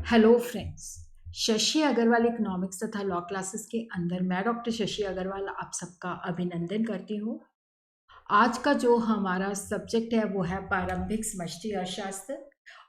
Hello friends. Shashi Agarwal economics तथा law classes के अंदर मैं डॉक्टर शशि अग्रवाल आप सबका अभिनंदन करती हूँ। आज का जो हमारा सब्जेक्ट है वो है प्रारंभिक समष्टि अर्थशास्त्र,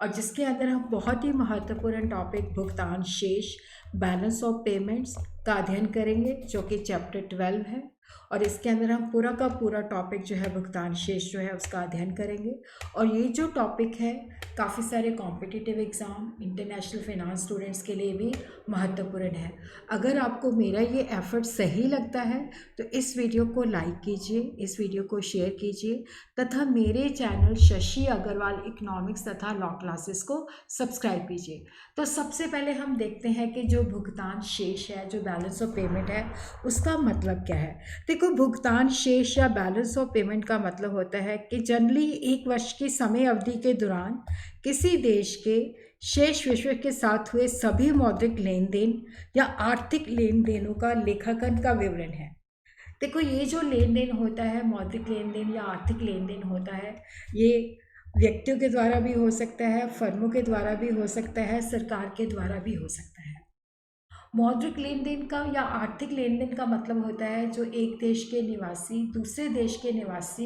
और जिसके अंदर हम बहुत ही महत्वपूर्ण टॉपिक भुगतान शेष बैलेंस ऑफ पेमेंट्स का अध्ययन करेंगे, जो कि चैप्टर 12 है। और इसके अंदर हम पूरा का पूरा टॉपिक जो है भुगतान शेष जो है उसका अध्ययन करेंगे। और ये जो टॉपिक है काफ़ी सारे competitive exam, international finance students के लिए भी महत्वपूर्ण है। अगर आपको मेरा ये एफर्ट सही लगता है तो इस वीडियो को लाइक कीजिए, इस वीडियो को शेयर कीजिए तथा मेरे चैनल शशि अग्रवाल इकोनॉमिक्स तथा लॉ क्लासेस को सब्सक्राइब कीजिए। तो सबसे पहले हम देखते हैं कि जो भुगतान शेष है, जो बैलेंस ऑफ पेमेंट है, उसका मतलब क्या है। देखो, भुगतान शेष या बैलेंस ऑफ पेमेंट का मतलब होता है कि जनरली एक वर्ष की समय अवधि के दौरान किसी देश के शेष विश्व के साथ हुए सभी मौद्रिक लेन देन या आर्थिक लेन देनों का लेखांकन का विवरण है। देखो, ये जो लेन देन होता है, मौद्रिक लेन देन या आर्थिक लेन देन होता है, ये व्यक्तियों के द्वारा भी हो सकता है, फर्मों के द्वारा भी हो सकता है, सरकार के द्वारा भी हो सकता है। मौद्रिक लेन देन का या आर्थिक लेन देन का मतलब होता है जो एक देश के निवासी दूसरे देश के निवासी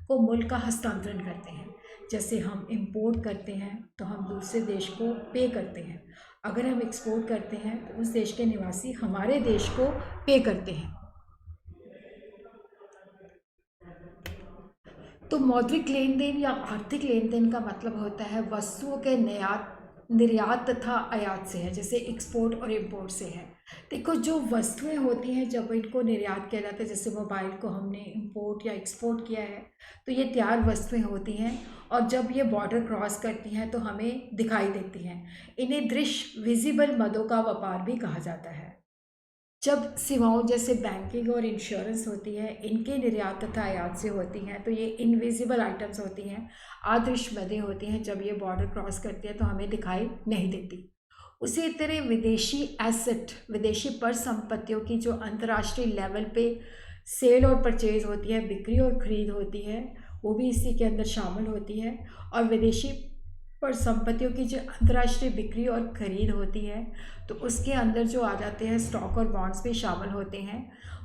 को मूल्य का हस्तांतरण करते हैं। जैसे हम इंपोर्ट करते हैं तो हम दूसरे देश को पे करते हैं, अगर हम एक्सपोर्ट करते हैं तो उस देश के निवासी हमारे देश को पे करते हैं। तो मौद्रिक लेन देन या आर्थिक लेन देन का मतलब होता है वस्तुओं के निर्यात तथा आयात से है, जैसे एक्सपोर्ट और इंपोर्ट से है। देखो, जो वस्तुएं होती हैं जब इनको निर्यात किया जाता है, जैसे मोबाइल को हमने इंपोर्ट या एक्सपोर्ट किया है तो ये तैयार वस्तुएं होती हैं, और जब ये बॉर्डर क्रॉस करती हैं तो हमें दिखाई देती हैं। इन्हें दृश्य विजिबल मदों का व्यापार भी कहा जाता है। जब सेवाओं जैसे बैंकिंग और इंश्योरेंस होती है, इनके निर्यात तथा आयात से होती हैं, तो ये इनविजिबल आइटम्स होती हैं, अदृश्य मदें होती हैं। जब ये बॉर्डर क्रॉस करती हैं तो हमें दिखाई नहीं देती। उसी तरह विदेशी एसेट, विदेशी परिसंपत्तियों की जो अंतर्राष्ट्रीय लेवल पे सेल और परचेज होती है, बिक्री और खरीद होती है, वो भी इसी के अंदर शामिल होती है। और विदेशी परिसंपत्तियों की जो अंतर्राष्ट्रीय बिक्री और खरीद होती है तो उसके अंदर जो आ जाते हैं स्टॉक और बॉन्ड्स भी शामिल होते हैं।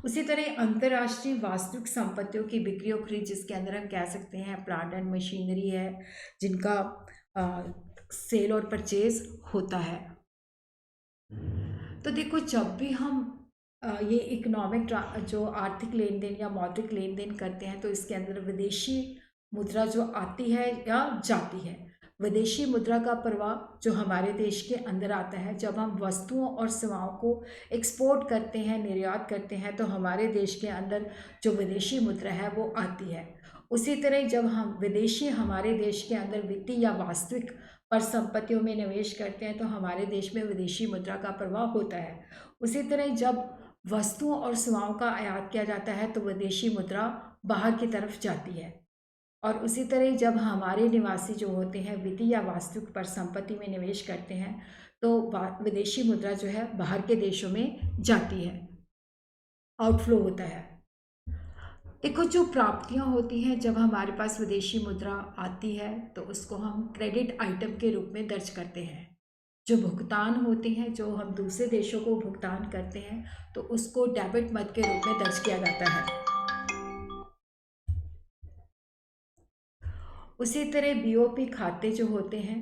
उसी तरह अंतर्राष्ट्रीय वास्तविक संपत्तियों की बिक्री और खरीद, जिसके अंदर हम कह सकते हैं प्लांट एंड मशीनरी है, जिनका सेल और परचेज होता है। तो देखो, जब भी हम ये इकोनॉमिक जो आर्थिक लेन देन या मौद्रिक लेन देन करते हैं तो इसके अंदर विदेशी मुद्रा जो आती है या जाती है, विदेशी मुद्रा का प्रवाह जो हमारे देश के अंदर आता है, जब हम वस्तुओं और सेवाओं को एक्सपोर्ट करते हैं, निर्यात करते हैं, तो हमारे देश के अंदर जो विदेशी मुद्रा है वो आती है। उसी तरह जब हम विदेशी हमारे देश के अंदर वित्तीय या वास्तविक परिसंपत्तियों में निवेश करते हैं तो हमारे देश में विदेशी मुद्रा का प्रवाह होता है। उसी तरह जब वस्तुओं और सेवाओं का आयात किया जाता है तो विदेशी मुद्रा बाहर की तरफ जाती है। और उसी तरह जब हमारे निवासी जो होते हैं वित्तीय या वास्तविक परिसंपत्ति में निवेश करते हैं तो विदेशी मुद्रा जो है बाहर के देशों में जाती है, आउटफ्लो होता है। देखो, जो प्राप्तियां होती हैं जब हमारे पास विदेशी मुद्रा आती है तो उसको हम क्रेडिट आइटम के रूप में दर्ज करते हैं। जो भुगतान होते हैं, जो हम दूसरे देशों को भुगतान करते हैं, तो उसको डेबिट मद के रूप में दर्ज किया जाता है। उसी तरह बीओपी खाते जो होते हैं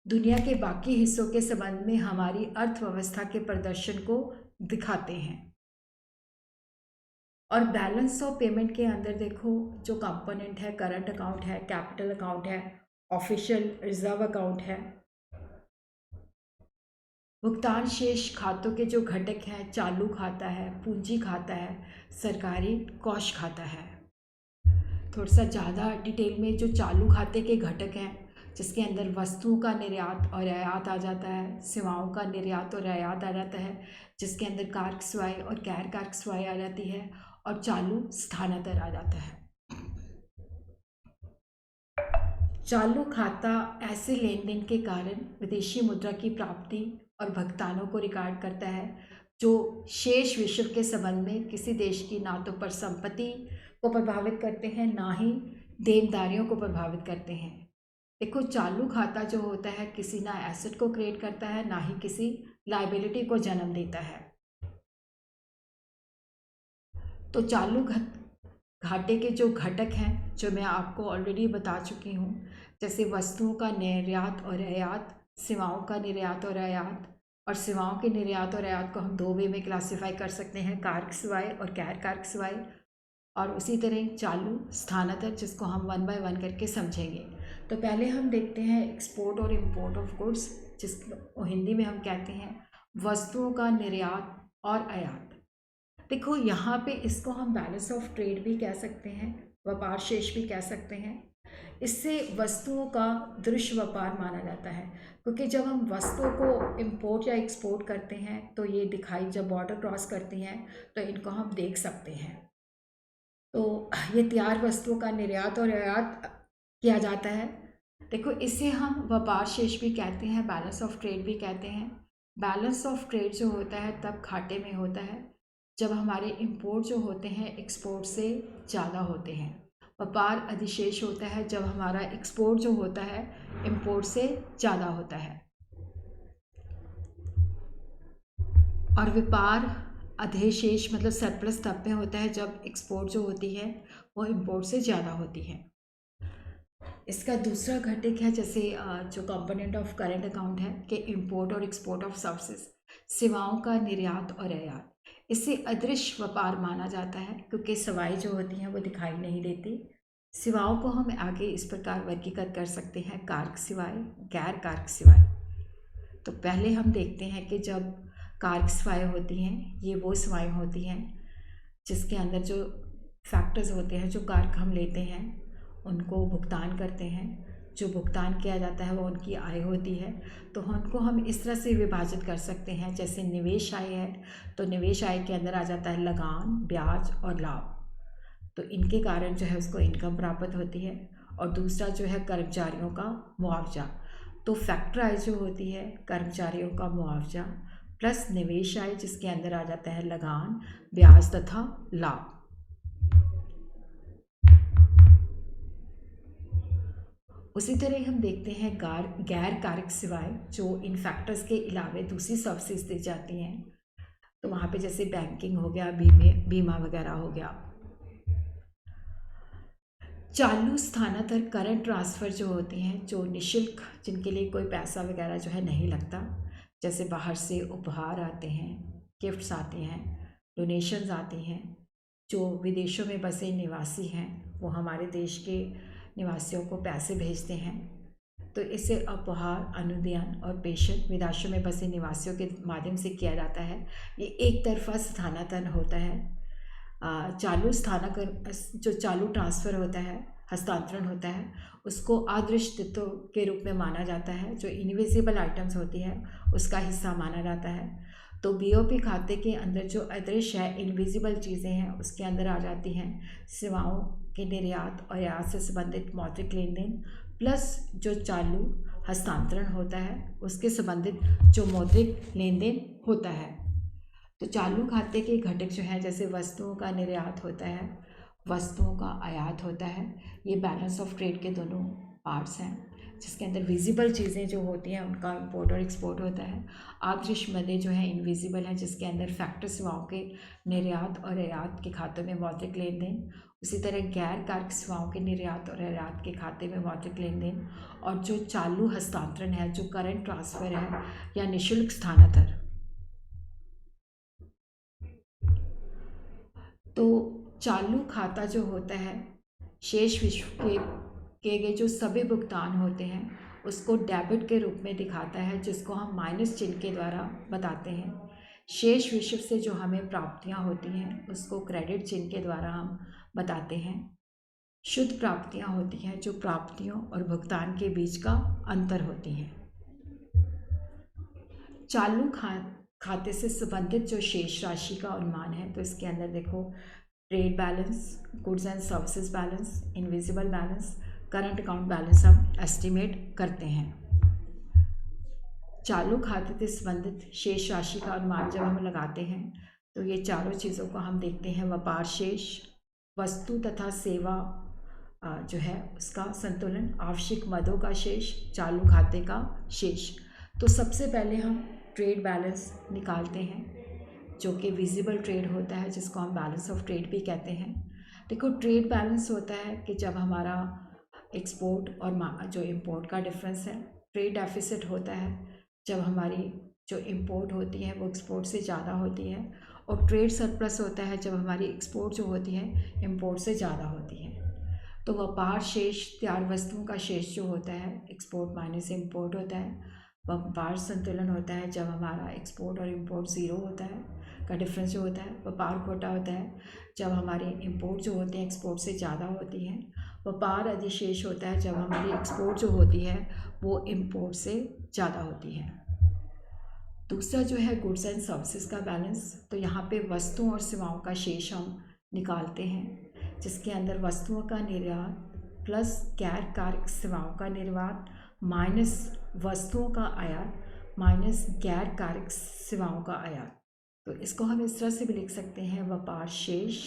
दुनिया के बाकी हिस्सों के संबंध में हमारी अर्थव्यवस्था के प्रदर्शन को दिखाते हैं। और बैलेंस ऑफ पेमेंट के अंदर देखो, जो कंपोनेंट है करंट अकाउंट है, कैपिटल अकाउंट है, ऑफिशियल रिजर्व अकाउंट है। भुगतान शेष खातों के जो घटक हैं, चालू खाता है, पूंजी खाता है, सरकारी कोष खाता है। थोड़ा सा ज़्यादा डिटेल में जो चालू खाते के घटक हैं, जिसके अंदर वस्तुओं का निर्यात और आयात आ जाता है, सेवाओं का निर्यात और आयात आ जाता है, जिसके अंदर कारक सेवाएं और गैर कारक सेवाएं आ जाती है, और चालू स्थानांतर आ जाता है। चालू खाता ऐसे लेन देन के कारण विदेशी मुद्रा की प्राप्ति और भुगतानों को रिकॉर्ड करता है जो शेष विश्व के संबंध में किसी देश की ना तो परिसंपत्ति को प्रभावित करते हैं, ना ही देनदारियों को प्रभावित करते हैं। देखो, चालू खाता जो होता है किसी ना एसेट को क्रिएट करता है, ना ही किसी लायबिलिटी को जन्म देता है। तो घाटे के जो घटक हैं, जो मैं आपको ऑलरेडी बता चुकी हूँ, जैसे वस्तुओं का निर्यात और आयात, सेवाओं का निर्यात और आयात, और सेवाओं के निर्यात और आयात को हम दो वे में क्लासिफाई कर सकते हैं, कारक सेवाएं और गैर कारक सेवाएं। और उसी तरह चालू स्थानांतरण, जिसको हम वन बाय वन करके समझेंगे। तो पहले हम देखते हैं एक्सपोर्ट और इंपोर्ट ऑफ गुड्स, जिसको हिंदी में हम कहते हैं वस्तुओं का निर्यात और आयात। देखो, यहाँ पे इसको हम बैलेंस ऑफ ट्रेड भी कह सकते हैं, व्यापार शेष भी कह सकते हैं। इससे वस्तुओं का दृश्य व्यापार माना जाता है, क्योंकि जब हम वस्तुओं को इंपोर्ट या एक्सपोर्ट करते हैं तो ये दिखाई, जब बॉर्डर क्रॉस करती हैं तो इनको हम देख सकते हैं। तो ये तैयार वस्तुओं का निर्यात और आयात किया जाता है। देखो, इसे हम व्यापार शेष भी कहते हैं, बैलेंस ऑफ ट्रेड भी कहते हैं। बैलेंस ऑफ ट्रेड जो होता है तब घाटे में होता है जब हमारे इंपोर्ट जो होते हैं एक्सपोर्ट से ज़्यादा होते हैं। व्यापार अधिशेष होता है जब हमारा एक्सपोर्ट जो होता है इंपोर्ट से ज़्यादा होता है। और व्यापार अधिशेष मतलब सरप्लस तब में होता है जब एक्सपोर्ट जो होती है वो इंपोर्ट से ज़्यादा होती है। इसका दूसरा घटक है, जैसे जो कंपोनेंट ऑफ करंट अकाउंट है, कि इंपोर्ट और एक्सपोर्ट ऑफ सर्विसेज, सेवाओं का निर्यात और आयात। इसे अदृश्य व्यापार माना जाता है, क्योंकि सेवाएं जो होती हैं वो दिखाई नहीं देती। सेवाओं को हम आगे इस प्रकार वर्गीकृत कर सकते हैं, कारक सेवाएं, गैर कारक सेवाएं। तो पहले हम देखते हैं कि जब कारक सेवाएं होती हैं, ये वो सेवाएं होती हैं जिसके अंदर जो फैक्टर्स होते हैं, जो कारक हम लेते हैं उनको भुगतान करते हैं। जो भुगतान किया जाता है वो उनकी आय होती है। तो उनको हम इस तरह से विभाजित कर सकते हैं, जैसे निवेश आय है तो निवेश आय के अंदर आ जाता है लगान, ब्याज और लाभ। तो इनके कारण जो है उसको इनकम प्राप्त होती है। और दूसरा जो है कर्मचारियों का मुआवजा। तो फैक्टर आय जो होती है कर्मचारियों का मुआवजा प्लस निवेश आय, जिसके अंदर आ जाता है लगान, ब्याज तथा लाभ। उसी तरह हम देखते हैं गैर कारक सेवाएं, जो इन फैक्टर्स के अलावा दूसरी सर्विसेज दी जाती हैं। तो वहाँ पे जैसे बैंकिंग हो गया, बीमा वगैरह हो गया। चालू स्थानांतरण करंट ट्रांसफ़र जो होती हैं, जो निःशुल्क, जिनके लिए कोई पैसा वगैरह जो है नहीं लगता, जैसे बाहर से उपहार आते हैं, गिफ्ट्स आते हैं, डोनेशंस आती हैं। जो विदेशों में बसे निवासी हैं वो हमारे देश के निवासियों को पैसे भेजते हैं। तो इससे उपहार, अनुदान और पेंशन विदेशों में बसे निवासियों के माध्यम से किया जाता है। ये एक तरफा स्थानांतरण होता है। चालू स्थानांतरण, जो चालू ट्रांसफ़र होता है, हस्तांतरण होता है, उसको अदृश्य तत्व के रूप में माना जाता है। जो इनविजिबल आइटम्स होती है उसका हिस्सा माना जाता है। तो बीओपी खाते के अंदर जो अदृश्य है, इनविजिबल चीज़ें हैं, उसके अंदर आ जाती हैं सेवाओं के निर्यात और आयात से संबंधित मौद्रिक लेन देन, प्लस जो चालू हस्तांतरण होता है उसके संबंधित जो मौद्रिक लेन देन होता है। तो चालू खाते के घटक जो हैं, जैसे वस्तुओं का निर्यात होता है, वस्तुओं का आयात होता है। ये बैलेंस ऑफ ट्रेड के दोनों पार्ट्स हैं, जिसके अंदर विजिबल चीज़ें जो होती हैं उनका इंपोर्ट और एक्सपोर्ट होता है। अदृश्य मदें जो हैं इनविजिबल हैं, जिसके अंदर फैक्टर सेवाओं के निर्यात और आयात के खातों में मौद्रिक लेन देन। उसी तरह गैर कारक सेवाओं के निर्यात और आयात के खाते में मौद्रिक लेन देन। और जो चालू हस्तांतरण है, जो करंट ट्रांसफ़र है या निःशुल्क स्थानांतरण। तो चालू खाता जो होता है शेष विश्व के किए गए जो सभी भुगतान होते हैं उसको डेबिट के रूप में दिखाता है, जिसको हम माइनस चिन्ह के द्वारा बताते हैं। शेष विश्व से जो हमें प्राप्तियां होती हैं उसको क्रेडिट चिन्ह के द्वारा हम बताते हैं। शुद्ध प्राप्तियां होती हैं जो प्राप्तियों और भुगतान के बीच का अंतर होती हैं। चालू खाते से संबंधित जो शेष राशि का अनुमान है, तो इसके अंदर देखो trade balance, goods and services balance, invisible balance, current account balance हम एस्टिमेट करते हैं। चालू खाते से संबंधित शेष राशि का अनुमान जब हम लगाते हैं तो ये चारों चीज़ों को हम देखते हैं, व्यापार शेष, वस्तु तथा सेवा जो है उसका संतुलन, आवश्यक मदों का शेष, चालू खाते का शेष। तो सबसे पहले हम ट्रेड बैलेंस निकालते हैं जो कि विजिबल ट्रेड होता है, जिसको हम बैलेंस ऑफ ट्रेड भी कहते हैं। देखो, ट्रेड बैलेंस होता है कि जब हमारा एक्सपोर्ट और जो इंपोर्ट का डिफरेंस है। ट्रेड डेफिसिट होता है जब हमारी जो इंपोर्ट होती है वो एक्सपोर्ट से ज़्यादा होती है। और ट्रेड सरप्लस होता है जब हमारी एक्सपोर्ट जो होती है इंपोर्ट से ज़्यादा होती है। तो व्यापार शेष तैयार वस्तुओं का शेष जो होता है, एक्सपोर्ट माइनस इंपोर्ट होता है। व्यापार संतुलन होता है जब हमारा एक्सपोर्ट और इंपोर्ट ज़ीरो होता है का डिफरेंस जो होता है। व्यापार घाटा होता है जब हमारी इंपोर्ट जो होती है एक्सपोर्ट से ज़्यादा होती है। व्यापार अधिशेष होता है जब हमारी एक्सपोर्ट जो होती है वो इंपोर्ट से ज़्यादा होती है। दूसरा जो है गुड्स एंड सर्विसेज का बैलेंस। तो यहाँ पे वस्तुओं और सेवाओं का शेष हम निकालते हैं, जिसके अंदर वस्तुओं का निर्यात प्लस गैर कार्य सेवाओं का निर्यात माइनस वस्तुओं का आयात माइनस गैर कार्य सेवाओं का आयात। तो इसको हम इस तरह से भी लिख सकते हैं, व्यापार शेष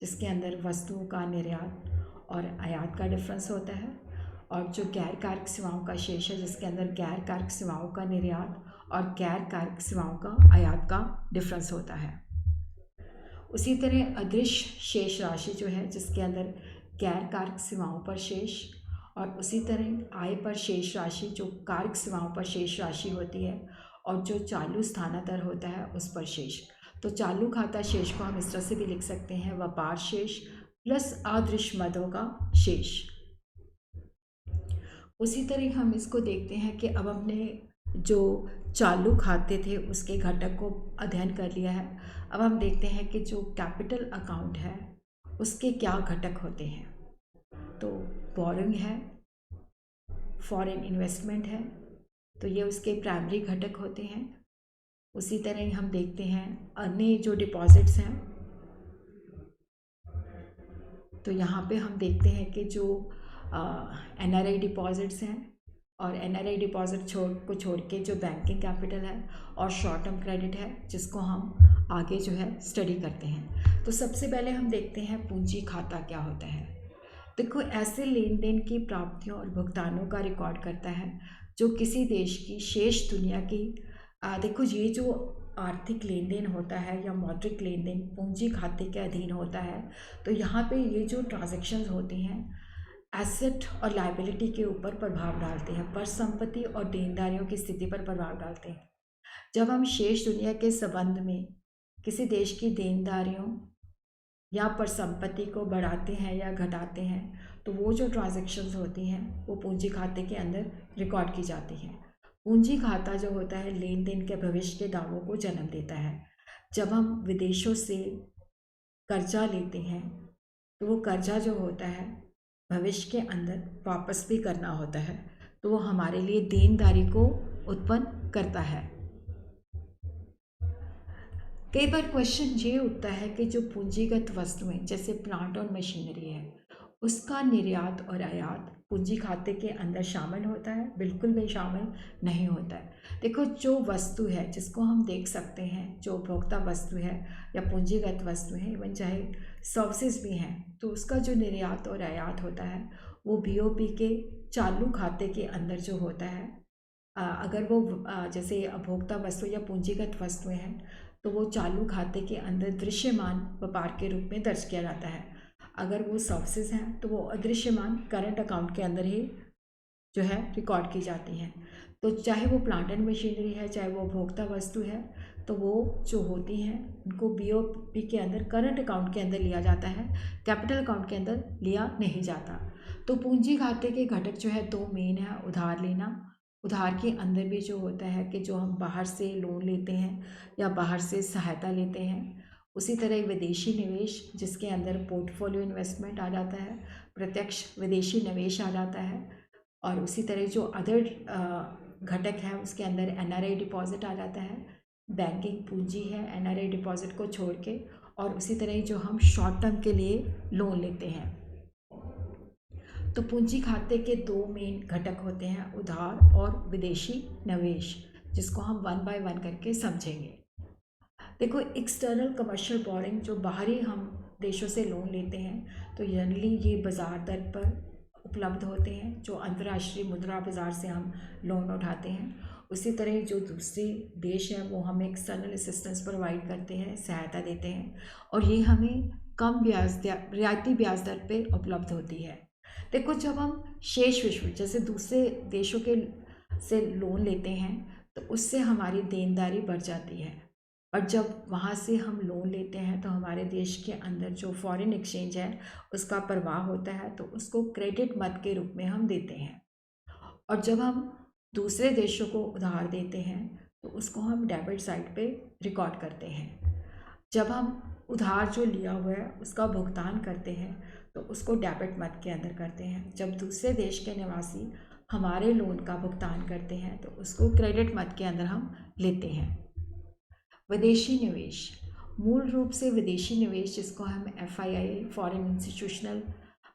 जिसके अंदर वस्तुओं का निर्यात और आयात का डिफरेंस होता है, और जो गैर कार्य सेवाओं का शेष है जिसके अंदर गैर कार्य सेवाओं का निर्यात और गैर कार्य सेवाओं का आयात का डिफरेंस होता है। उसी तरह अदृश्य शेष राशि जो है जिसके अंदर गैर कार्य सेवाओं पर शेष, और उसी तरह आय पर शेष राशि जो कार्य सेवाओं पर शेष राशि होती है, और जो चालू स्थानांतर होता है उस पर शेष। तो चालू खाता शेष को हम इस तरह से भी लिख सकते हैं, व्यापार शेष प्लस अदृश्य मदों का शेष। उसी तरह हम इसको देखते हैं कि अब हमने जो चालू खाते थे उसके घटक को अध्ययन कर लिया है। अब हम देखते हैं कि जो कैपिटल अकाउंट है उसके क्या घटक होते हैं। तो बोरिंग है, फॉरेन इन्वेस्टमेंट है, तो ये उसके प्राइमरी घटक होते हैं। उसी तरह ही हम देखते हैं अन्य जो डिपॉजिट्स हैं, तो यहाँ पे हम देखते हैं कि जो NRI डिपॉजिट्स हैं, और NRI डिपॉजिट छोड़ के जो बैंकिंग कैपिटल है और शॉर्ट टर्म क्रेडिट है जिसको हम आगे जो है स्टडी करते हैं। तो सबसे पहले हम देखते हैं पूंजी खाता क्या होता है। देखो, ऐसे लेन देन की प्राप्तियों और भुगतानों का रिकॉर्ड करता है जो किसी देश की शेष दुनिया की देखो, ये जो आर्थिक लेन देन होता है या मौद्रिक लेन देन पूंजी खाते के अधीन होता है। तो यहाँ पे ये जो ट्रांजैक्शंस होती हैं एसेट और लायबिलिटी के ऊपर प्रभाव डालते हैं, पर संपत्ति और देनदारियों की स्थिति पर प्रभाव डालते हैं। जब हम शेष दुनिया के संबंध में किसी देश की देनदारियों या पर संपत्ति को बढ़ाते हैं या घटाते हैं, तो वो जो ट्रांजैक्शंस होती हैं वो पूंजी खाते के अंदर रिकॉर्ड की जाती हैं। पूंजी खाता जो होता है लेन देन के भविष्य के दावों को जन्म देता है। जब हम विदेशों से कर्जा लेते हैं तो वो कर्जा जो होता है भविष्य के अंदर वापस भी करना होता है, तो वो हमारे लिए देनदारी को उत्पन्न करता है। कई बार क्वेश्चन ये उठता है कि जो पूंजीगत वस्तुएं जैसे प्लांट और मशीनरी है उसका निर्यात और आयात पूंजी खाते के अंदर शामिल होता है? बिल्कुल भी शामिल नहीं होता है। देखो, जो वस्तु है जिसको हम देख सकते हैं, जो उपभोक्ता वस्तु है या पूंजीगत वस्तु है, इवन चाहे सर्विसेज भी हैं, तो उसका जो निर्यात और आयात होता है वो BOP के चालू खाते के अंदर जो होता है, अगर वो जैसे उपभोक्ता वस्तु या पूंजीगत वस्तुएं हैं तो वो चालू खाते के अंदर दृश्यमान व्यापार के रूप में दर्ज किया जाता है। अगर वो सर्विसेज हैं तो वो अदृश्यमान करंट अकाउंट के अंदर ही जो है रिकॉर्ड की जाती हैं। तो चाहे वो प्लांट एंड मशीनरी है, चाहे वो उपभोक्ता वस्तु है, तो वो जो होती हैं उनको BOP के अंदर करंट अकाउंट के अंदर लिया जाता है, कैपिटल अकाउंट के अंदर लिया नहीं जाता। तो पूंजी खाते के घटक जो है दो मेन है, उधार लेना। उधार के अंदर भी जो होता है कि जो हम बाहर से लोन लेते हैं या बाहर से सहायता लेते हैं। उसी तरह विदेशी निवेश जिसके अंदर पोर्टफोलियो इन्वेस्टमेंट आ जाता है, प्रत्यक्ष विदेशी निवेश आ जाता है। और उसी तरह जो अदर घटक है उसके अंदर NRI डिपॉजिट आ जाता है, बैंकिंग पूंजी है NRI डिपॉजिट को छोड़ के। और उसी तरह जो हम शॉर्ट टर्म के लिए लोन लेते हैं। तो पूंजी खाते के दो मेन घटक होते हैं, उधार और विदेशी निवेश, जिसको हम वन बाय वन करके समझेंगे। देखो, एक्सटर्नल कमर्शियल बोरिंग जो बाहरी हम देशों से लोन लेते हैं तो जनरली ये बाज़ार दर पर उपलब्ध होते हैं, जो अंतर्राष्ट्रीय मुद्रा बाज़ार से हम लोन उठाते हैं। उसी तरह जो दूसरे देश हैं वो हमें एक्सटर्नल असिस्टेंस प्रोवाइड करते हैं, सहायता देते हैं, और ये हमें कम रियायती ब्याज दर पे उपलब्ध होती है। देखो, जब हम शेष विश्व जैसे दूसरे देशों के से लोन लेते हैं तो उससे हमारी देनदारी बढ़ जाती है, और जब वहाँ से हम लोन लेते हैं तो हमारे देश के अंदर जो फॉरेन एक्सचेंज है उसका प्रवाह होता है, तो उसको क्रेडिट मद के रूप में हम देते हैं। और जब हम दूसरे देशों को उधार देते हैं तो उसको हम डेबिट साइड पे रिकॉर्ड करते हैं। जब हम उधार जो लिया हुआ है उसका भुगतान करते हैं तो उसको डेबिट मद के अंदर करते हैं। जब दूसरे देश के निवासी हमारे लोन का भुगतान करते हैं तो उसको क्रेडिट मद के अंदर हम लेते हैं। विदेशी निवेश, मूल रूप से विदेशी निवेश जिसको हम FII फॉरेन इंस्टीट्यूशनल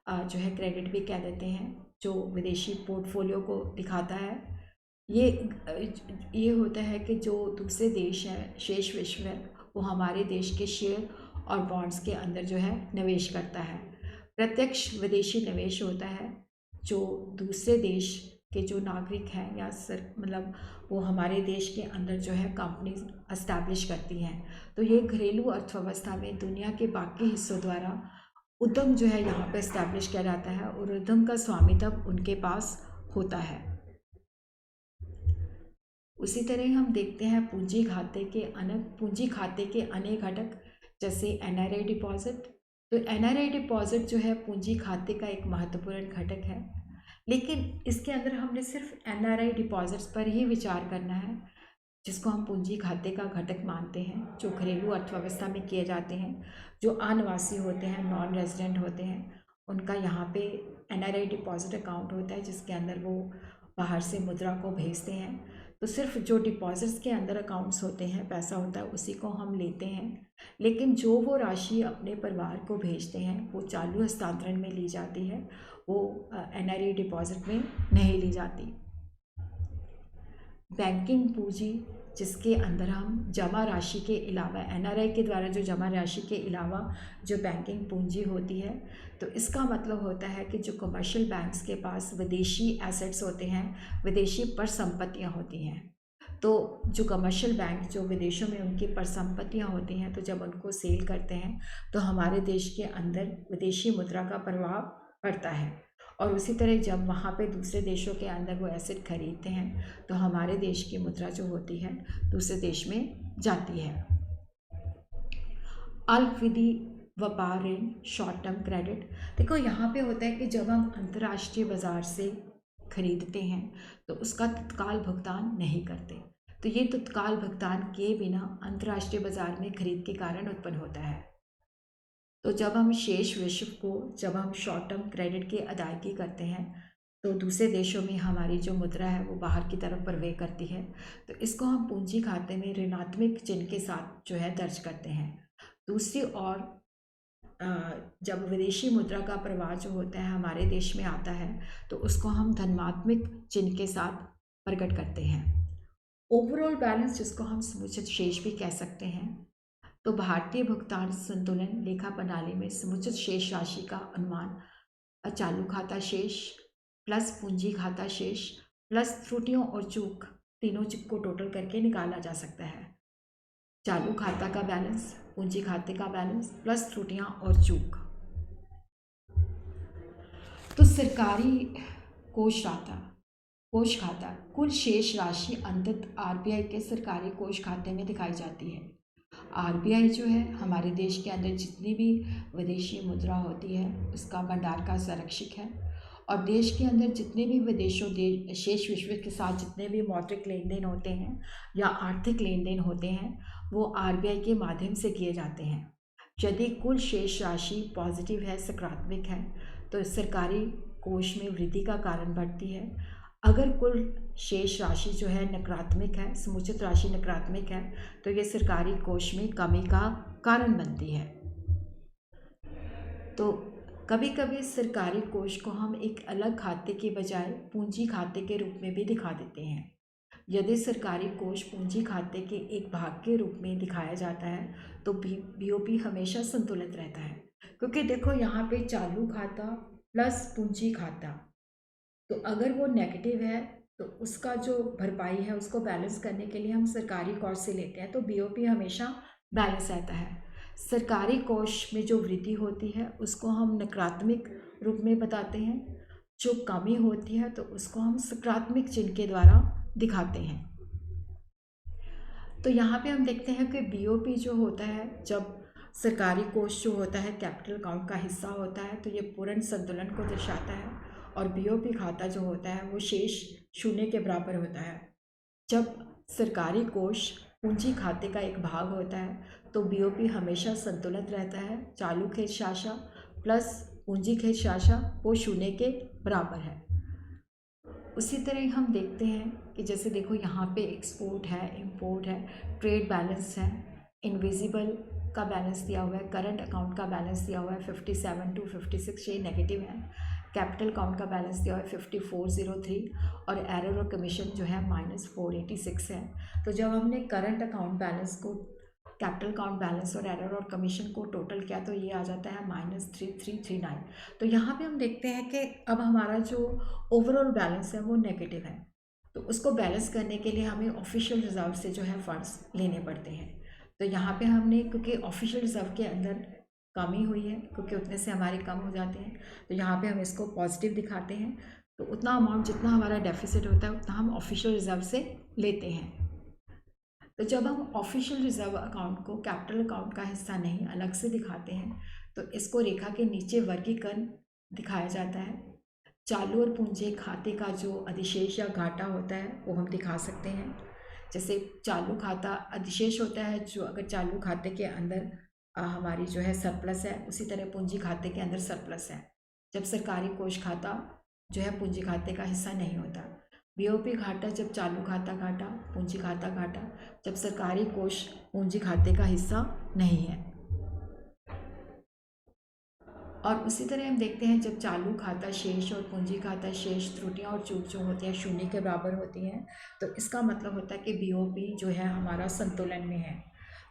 जो है क्रेडिट भी कह देते हैं, जो विदेशी पोर्टफोलियो को दिखाता है। ये होता है कि जो दूसरे देश हैं, शेष विश्व है, वो हमारे देश के शेयर और बॉन्ड्स के अंदर जो है निवेश करता है। प्रत्यक्ष विदेशी निवेश होता है जो दूसरे देश के जो नागरिक हैं या मतलब वो हमारे देश के अंदर जो है कंपनीज एस्टैब्लिश करती हैं। तो ये घरेलू अर्थव्यवस्था में दुनिया के बाकी हिस्सों द्वारा उद्यम जो है यहाँ पे एस्टैब्लिश किया जाता है और उद्यम का स्वामित्व उनके पास होता है। उसी तरह हम देखते हैं पूंजी खाते के अनेक घटक, जैसे NRI डिपॉजिट। तो NRI डिपॉजिट जो है पूंजी खाते का एक महत्वपूर्ण घटक है, लेकिन इसके अंदर हमने सिर्फ NRI डिपॉजिट्स पर ही विचार करना है, जिसको हम पूंजी खाते का घटक मानते हैं, जो घरेलू अर्थव्यवस्था में किए जाते हैं। जो अनिवासी होते हैं, नॉन रेजिडेंट होते हैं, उनका यहाँ पे NRI डिपॉजिट अकाउंट होता है जिसके अंदर वो बाहर से मुद्रा को भेजते हैं। तो सिर्फ जो डिपॉजिट्स के अंदर अकाउंट्स होते हैं, पैसा होता है, उसी को हम लेते हैं, लेकिन जो वो राशि अपने परिवार को भेजते हैं वो चालू हस्तांतरण में ली जाती है, वो NRI डिपॉजिट में नहीं ली जाती। बैंकिंग पूंजी, जिसके अंदर हम जमा राशि के अलावा NRI के द्वारा जो जमा राशि के अलावा जो बैंकिंग पूंजी होती है, तो इसका मतलब होता है कि जो कमर्शियल बैंक्स के पास विदेशी एसेट्स होते हैं, विदेशी परिसंपत्तियां होती हैं। तो जो कमर्शियल बैंक जो विदेशों में उनकी परिसंपत्तियां होती हैं, तो जब उनको सेल करते हैं तो हमारे देश के अंदर विदेशी मुद्रा का प्रभाव पड़ता है। और उसी तरह जब वहाँ पे दूसरे देशों के अंदर वो एसेट खरीदते हैं तो हमारे देश की मुद्रा जो होती है दूसरे देश में जाती है। अल्पविधि व्यापार ऋण, शॉर्ट टर्म क्रेडिट। देखो, यहाँ पे होता है कि जब हम अंतर्राष्ट्रीय बाजार से खरीदते हैं तो उसका तत्काल भुगतान नहीं करते, तो ये तत्काल भुगतान किए बिना अंतर्राष्ट्रीय बाजार में खरीद के कारण उत्पन्न होता है। तो जब हम शॉर्ट टर्म क्रेडिट की अदायगी करते हैं तो दूसरे देशों में हमारी जो मुद्रा है वो बाहर की तरफ प्रवेश करती है, तो इसको हम पूंजी खाते में ऋणात्मक चिन्ह के साथ जो है दर्ज करते हैं। दूसरी ओर जब विदेशी मुद्रा का प्रवाह जो होता है हमारे देश में आता है तो उसको हम धनात्मक चिन्ह के साथ प्रकट करते हैं। ओवरऑल बैलेंस, जिसको हम समुचित शेष भी कह सकते हैं, तो भारतीय भुगतान संतुलन लेखा प्रणाली में समुचित शेष राशि का अनुमान चालू खाता शेष प्लस पूंजी खाता शेष प्लस त्रुटियों और चूक तीनों को टोटल करके निकाला जा सकता है। चालू खाता का बैलेंस, पूंजी खाते का बैलेंस प्लस त्रुटियां और चूक। तो सरकारी कोष खाता कुल शेष राशि अंततः RBI के सरकारी कोष खाते में दिखाई जाती है। RBI जो है हमारे देश के अंदर जितनी भी विदेशी मुद्रा होती है उसका भंडार का संरक्षक है, और देश के अंदर जितने भी शेष विश्व के साथ जितने भी मौद्रिक लेन देन होते हैं या आर्थिक लेन देन होते हैं वो RBI के माध्यम से किए जाते हैं। यदि कुल शेष राशि पॉजिटिव है, सकारात्मक है, तो सरकारी कोष में वृद्धि का कारण बढ़ती है। अगर कुल शेष राशि जो है नकारात्मक है, समुचित राशि नकारात्मक है, तो ये सरकारी कोष में कमी का कारण बनती है। तो कभी कभी सरकारी कोष को हम एक अलग खाते के बजाय पूंजी खाते के रूप में भी दिखा देते हैं। यदि सरकारी कोष पूंजी खाते के एक भाग के रूप में दिखाया जाता है तो BOP हमेशा संतुलित रहता है। क्योंकि देखो यहाँ पे चालू खाता प्लस पूंजी खाता, तो अगर वो नेगेटिव है तो उसका जो भरपाई है उसको बैलेंस करने के लिए हम सरकारी कोष से लेते हैं, तो बीओपी हमेशा बैलेंस रहता है। सरकारी कोष में जो वृद्धि होती है उसको हम नकारात्मक रूप में बताते हैं, जो कमी होती है तो उसको हम सकारात्मक चिन्ह के द्वारा दिखाते हैं। तो यहाँ पे हम देखते हैं कि बीओपी जो होता है, जब सरकारी कोष जो होता है कैपिटल अकाउंट का हिस्सा होता है तो ये पूर्ण संतुलन को दर्शाता है, और बीओपी खाता जो होता है वो शेष शून्य के बराबर होता है। जब सरकारी कोष पूंजी खाते का एक भाग होता है तो बीओपी हमेशा संतुलित रहता है। चालू खेत शाखा प्लस पूंजी खेत शाखा वो शून्य के बराबर है। उसी तरह हम देखते हैं कि जैसे देखो यहाँ पे एक्सपोर्ट है, इंपोर्ट है, ट्रेड बैलेंस है, इनविजिबल का बैलेंस दिया हुआ है, करंट अकाउंट का बैलेंस दिया हुआ है 57 to 56, ये नेगेटिव है। कैपिटल अकाउंट का बैलेंस दिया हुआ है 5403, और एरर और कमीशन जो है -486 है। तो जब हमने करंट अकाउंट बैलेंस को कैपिटल अकाउंट बैलेंस और एरर और कमीशन को टोटल किया तो ये आ जाता है -3339। तो यहाँ पे हम देखते हैं कि अब हमारा जो ओवरऑल बैलेंस है वो नेगेटिव है, तो उसको बैलेंस करने के लिए हमें ऑफिशियल रिजर्व से जो है फंड्स लेने पड़ते हैं। तो यहाँ पे हमने, क्योंकि ऑफिशियल रिजर्व के अंदर कमी हुई है क्योंकि उतने से हमारे कम हो जाते हैं, तो यहाँ पे हम इसको पॉजिटिव दिखाते हैं। तो उतना अमाउंट जितना हमारा डेफिसिट होता है उतना हम ऑफिशियल रिजर्व से लेते हैं। तो जब हम ऑफिशियल रिजर्व अकाउंट को कैपिटल अकाउंट का हिस्सा नहीं अलग से दिखाते हैं तो इसको रेखा के नीचे वर्गीकरण दिखाया जाता है। चालू और पूंजी खाते का जो अधिशेष या घाटा होता है वो हम दिखा सकते हैं। जैसे चालू खाता अधिशेष होता है, जो अगर चालू खाते के अंदर हमारी जो है सरप्लस है, उसी तरह पूंजी खाते के अंदर सरप्लस है जब सरकारी कोष खाता जो है पूंजी खाते का हिस्सा नहीं होता। बीओपी घाटा जब चालू खाता घाटा, पूंजी खाता घाटा जब सरकारी कोष पूंजी खाते का हिस्सा नहीं है। और उसी तरह हम देखते हैं जब चालू खाता शेष और पूंजी खाता शेष त्रुटियां और चूक जो होती हैं शून्य के बराबर होती हैं, तो इसका मतलब होता है कि बीओपी जो है हमारा संतुलन में है।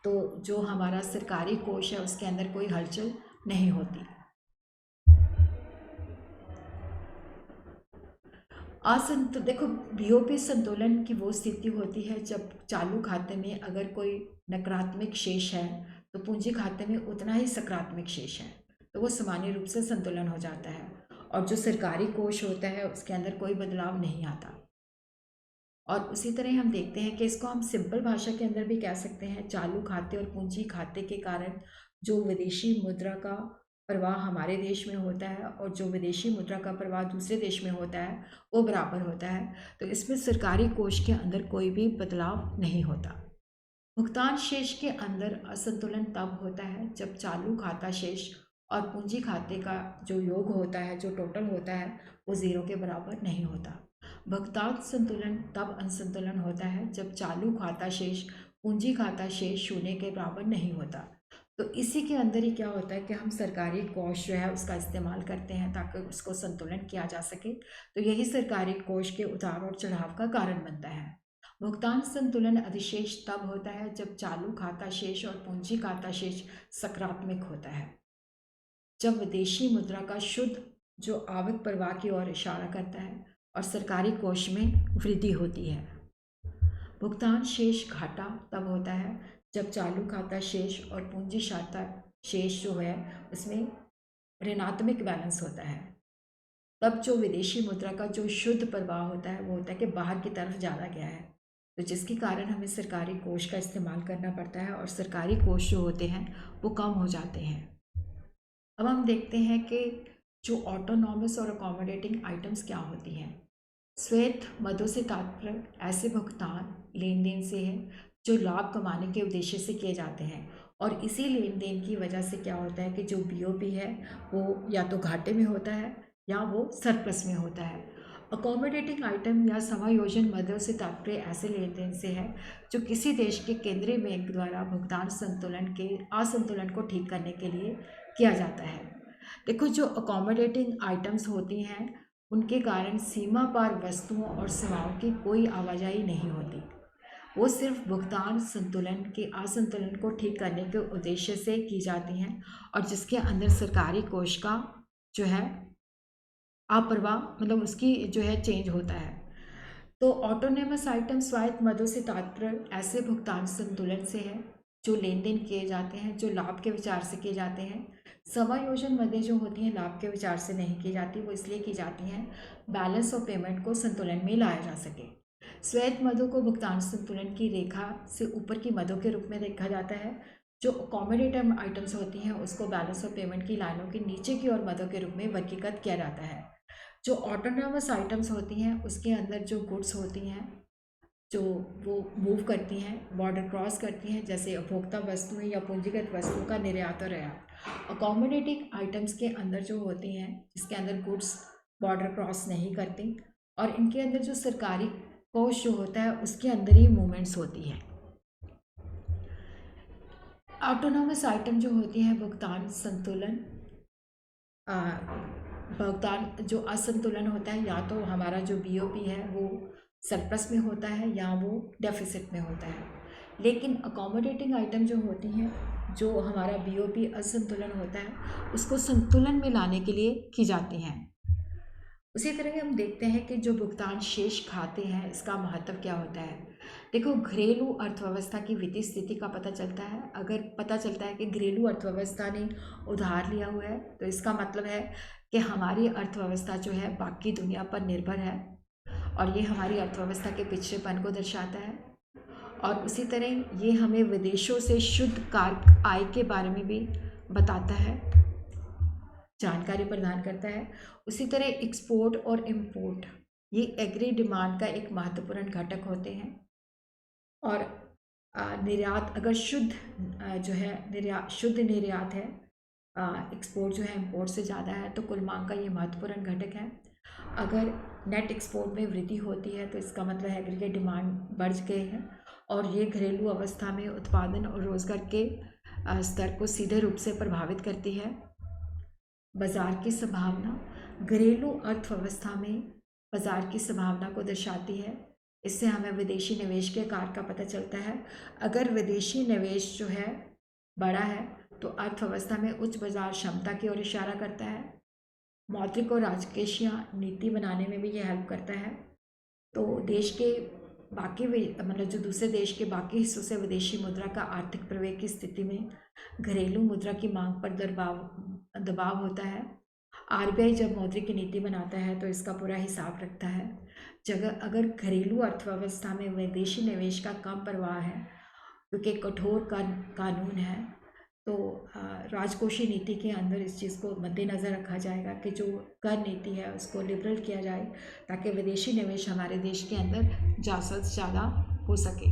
तो जो हमारा सरकारी कोष है उसके अंदर कोई हलचल नहीं होती। देखो, बीओपी संतुलन की वो स्थिति होती है जब चालू खाते में अगर कोई नकारात्मक शेष है तो पूंजी खाते में उतना ही सकारात्मक शेष है, तो वो सामान्य रूप से संतुलन हो जाता है। और जो सरकारी कोष होता है उसके अंदर कोई बदलाव नहीं आता। और उसी तरह हम देखते हैं कि इसको हम सिंपल भाषा के अंदर भी कह सकते हैं, चालू खाते और पूंजी खाते के कारण जो विदेशी मुद्रा का प्रवाह हमारे देश में होता है और जो विदेशी मुद्रा का प्रवाह दूसरे देश में होता है वो बराबर होता है। तो इसमें सरकारी कोष के अंदर कोई भी बदलाव नहीं होता। भुगतान शेष के अंदर असंतुलन तब होता है जब चालू खाता शेष और पूंजी खाते का जो योग होता है, जो टोटल होता है, वो ज़ीरो के बराबर नहीं होता। भुगतान संतुलन तब असंतुलन होता है जब चालू खाता शेष पूंजी खाता शेष शून्य के बराबर नहीं होता। तो इसी के अंदर ही क्या होता है कि हम सरकारी कोष जो है उसका इस्तेमाल करते हैं ताकि उसको संतुलन किया जा सके। तो यही सरकारी कोष के उतार और चढ़ाव का कारण बनता है। भुगतान संतुलन अधिशेष तब होता है जब चालू खाता शेष और पूंजी खाता शेष सकारात्मक होता है, जब विदेशी मुद्रा का शुद्ध जो आवक प्रवाह की ओर इशारा करता है और सरकारी कोष में वृद्धि होती है। भुगतान शेष घाटा तब होता है जब चालू खाता शेष और पूंजी खाता शेष जो है उसमें ऋणात्मक बैलेंस होता है। तब जो विदेशी मुद्रा का जो शुद्ध प्रवाह होता है वो होता है कि बाहर की तरफ ज़्यादा गया है, तो जिसके कारण हमें सरकारी कोष का इस्तेमाल करना पड़ता है और सरकारी कोष जो होते हैं वो कम हो जाते हैं। अब हम देखते हैं कि जो ऑटोनॉमस और अकोमोडेटिंग आइटम्स क्या होती हैं। श्वेत मदों से तात्पर्य ऐसे भुगतान लेन देन से है जो लाभ कमाने के उद्देश्य से किए जाते हैं, और इसी लेन देन की वजह से क्या होता है कि जो बीओपी है वो या तो घाटे में होता है या वो सरप्लस में होता है। अकोमोडेटिंग आइटम या समायोजन मदों से तात्पर्य ऐसे लेन देन से है जो किसी देश के केंद्रीय बैंक द्वारा भुगतान संतुलन के असंतुलन को ठीक करने के लिए किया जाता है। देखो, जो अकोमोडेटिंग आइटम्स होती हैं उनके कारण सीमा पार वस्तुओं और सेवाओं की कोई आवाजाही नहीं होती। वो सिर्फ भुगतान संतुलन के असंतुलन को ठीक करने के उद्देश्य से की जाती हैं और जिसके अंदर सरकारी कोष का जो है अप्रवाह मतलब उसकी जो है चेंज होता है। तो ऑटोनोमस आइटम स्वायत्त मदों से तात्पर्य ऐसे भुगतान संतुलन से है जो लेन देन किए जाते हैं जो लाभ के विचार से किए जाते हैं। समायोजन मदें जो होती हैं लाभ के विचार से नहीं की जाती, वो इसलिए की जाती हैं बैलेंस ऑफ पेमेंट को संतुलन में लाया जा सके। स्वायत्त मदों को भुगतान संतुलन की रेखा से ऊपर की मदों के रूप में देखा जाता है। जो अकोमोडेटिव आइटम्स होती हैं उसको बैलेंस ऑफ पेमेंट की लाइनों के नीचे की ओर मदों के रूप में वर्गीकृत किया जाता है। जो ऑटोनोमस आइटम्स होती हैं उसके अंदर जो गुड्स होती हैं जो वो मूव करती हैं, बॉर्डर क्रॉस करती हैं, जैसे उपभोक्ता वस्तुएं या पूंजीगत वस्तुओं का निर्यात और आयात। अकोमोडेटिव आइटम्स के अंदर जो होती हैं जिसके अंदर गुड्स बॉर्डर क्रॉस नहीं करती और इनके अंदर जो सरकारी कोष जो होता है उसके अंदर ही मूवमेंट्स होती हैं। ऑटोनोमस आइटम जो होती है भुगतान संतुलन भुगतान जो असंतुलन होता है या तो हमारा जो बीओपी है वो सरप्लस में होता है या वो डेफिसिट में होता है। लेकिन अकोमोडेटिंग आइटम जो होती हैं जो हमारा बीओपी असंतुलन होता है उसको संतुलन में लाने के लिए की जाती हैं। उसी तरह हम देखते हैं कि जो भुगतान शेष खाते हैं इसका महत्व क्या होता है। देखो, घरेलू अर्थव्यवस्था की वित्तीय स्थिति का पता चलता है। अगर पता चलता है कि घरेलू अर्थव्यवस्था ने उधार लिया हुआ है तो इसका मतलब है कि हमारी अर्थव्यवस्था जो है बाकी दुनिया पर निर्भर है और ये हमारी अर्थव्यवस्था के पिछड़ेपन को दर्शाता है। और उसी तरह ये हमें विदेशों से शुद्ध कार आय के बारे में भी बताता है, जानकारी प्रदान करता है। उसी तरह एक्सपोर्ट और इंपोर्ट ये एग्री डिमांड का एक महत्वपूर्ण घटक होते हैं। और निर्यात अगर शुद्ध जो है शुद्ध निर्यात है, एक्सपोर्ट जो है इंपोर्ट से ज़्यादा है तो कुल मांग का ये महत्वपूर्ण घटक है। अगर नेट एक्सपोर्ट में वृद्धि होती है तो इसका मतलब है एग्रीगेट डिमांड बढ़ गई है और ये घरेलू अवस्था में उत्पादन और रोजगार के स्तर को सीधे रूप से प्रभावित करती है। बाजार की संभावना घरेलू अर्थव्यवस्था में बाजार की संभावना को दर्शाती है। इससे हमें विदेशी निवेश के आकार का पता चलता है। अगर विदेशी निवेश जो है बड़ा है तो अर्थव्यवस्था में उच्च बाजार क्षमता की ओर इशारा करता है। मौद्रिक और राजकोषीय नीति बनाने में भी ये हेल्प करता है। तो देश के बाकी मतलब जो दूसरे देश के बाकी हिस्सों से विदेशी मुद्रा का आर्थिक प्रवेश की स्थिति में घरेलू मुद्रा की मांग पर दबाव होता है। आरबीआई जब मौद्रिक नीति बनाता है तो इसका पूरा हिसाब रखता है। अगर घरेलू अर्थव्यवस्था में विदेशी निवेश का कम प्रवाह है क्योंकि कठोर कानून है तो राजकोषीय नीति के अंदर इस चीज़ को मद्देनज़र रखा जाएगा कि जो कर नीति है उसको लिबरल किया जाए ताकि विदेशी निवेश हमारे देश के अंदर ज़्यादा से ज़्यादा हो सके।